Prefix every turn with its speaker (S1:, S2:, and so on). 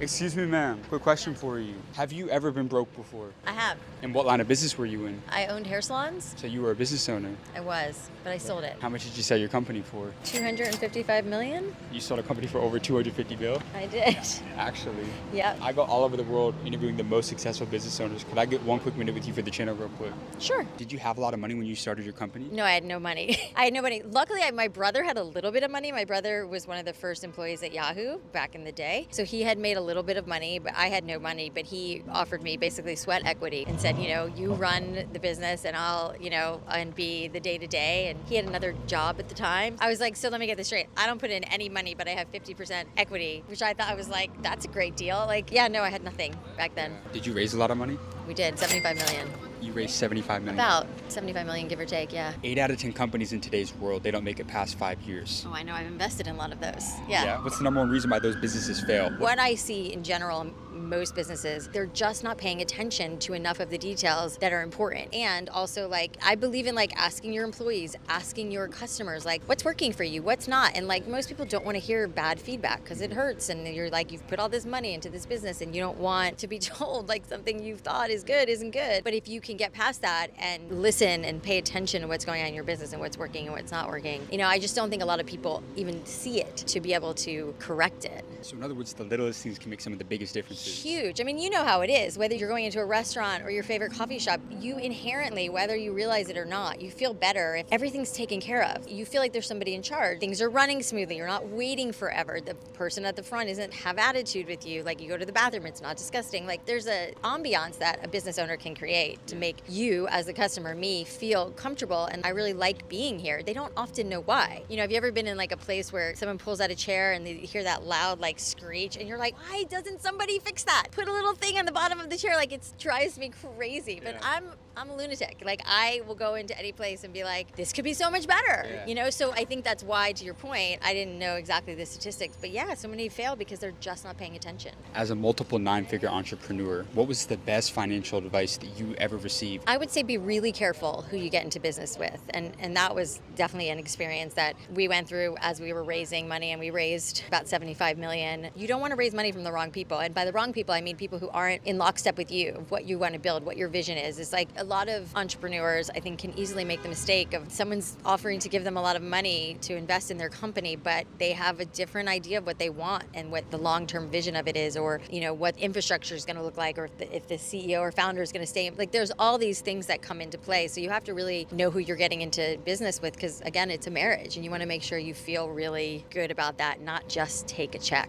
S1: Excuse me, ma'am. Quick question for you. Have you ever been broke before?
S2: I have.
S1: And what line of business were you in?
S2: I owned hair salons.
S1: So you were a business owner.
S2: I was, but I sold it.
S1: How much did you sell your company for?
S2: 255 million?
S1: You sold a company for over 250 mil?
S2: I did.
S1: Actually.
S2: Yep.
S1: I go all over the world interviewing the most successful business owners. Could I get one quick minute with you for the channel real quick?
S2: Sure.
S1: Did you have a lot of money when you started your company?
S2: No, I had no money. I had no money. Luckily, my brother had a little bit of money. My brother was one of the first employees at Yahoo back in the day. So he had made a little bit of money, but I had no money. But he offered me basically sweat equity and said, you run the business and I'll, and be the day-to-day. And he had another job at the time. I was like, so let me get this straight. I don't put in any money, but I have 50% equity, which I thought I was like, that's a great deal. Like, yeah, no, I had nothing back then.
S1: Did you raise a lot of money?
S2: We did, 75 million.
S1: You raised 75 million.
S2: About 75 million, give or take, yeah.
S1: 8 out of 10 companies in today's world, they don't make it past 5 years.
S2: Oh, I know. I've invested in a lot of those. Yeah.
S1: What's the number one reason why those businesses fail?
S2: What I see in general, most businesses, they're just not paying attention to enough of the details that are important. And also, I believe in asking your employees, asking your customers, what's working for you, what's not. And most people don't want to hear bad feedback because it hurts. And you're you've put all this money into this business and you don't want to be told something you've thought is good isn't good. But if you can get past that and listen and pay attention to what's going on in your business and what's working and what's not working, I just don't think a lot of people even see it to be able to correct it.
S1: So in other words, the littlest things can make some of the biggest differences.
S2: Huge. I mean, you know how it is. Whether you're going into a restaurant or your favorite coffee shop, you inherently, whether you realize it or not, you feel better if everything's taken care of. You feel like there's somebody in charge. Things are running smoothly. You're not waiting forever. The person at the front isn't have attitude with you. You go to the bathroom, it's not disgusting. There's an ambiance that a business owner can create to make you, as the customer, me, feel comfortable. And I really like being here. They don't often know why. Have you ever been in a place where someone pulls out a chair and they hear that loud screech and you're like, why doesn't somebody fix that? Put a little thing on the bottom of the chair. It drives me crazy. But I'm a lunatic. I will go into any place and be like, this could be so much better. So I think that's why, to your point, I didn't know exactly the statistics, but so many fail because they're just not paying attention.
S1: As a multiple 9-figure entrepreneur, what was the best financial advice that you ever received?
S2: I would say be really careful who you get into business with. And that was definitely an experience that we went through as we were raising money, and we raised about 75 million. You don't want to raise money from the wrong people. And by the wrong people, I mean people who aren't in lockstep with you, what you want to build, what your vision is. It's a lot of entrepreneurs, I think, can easily make the mistake of someone's offering to give them a lot of money to invest in their company, but they have a different idea of what they want and what the long-term vision of it is, or, what infrastructure is going to look like, or if the CEO or founder is going to stay. There's all these things that come into play. So you have to really know who you're getting into business with, because again, it's a marriage and you want to make sure you feel really good about that, not just take a check.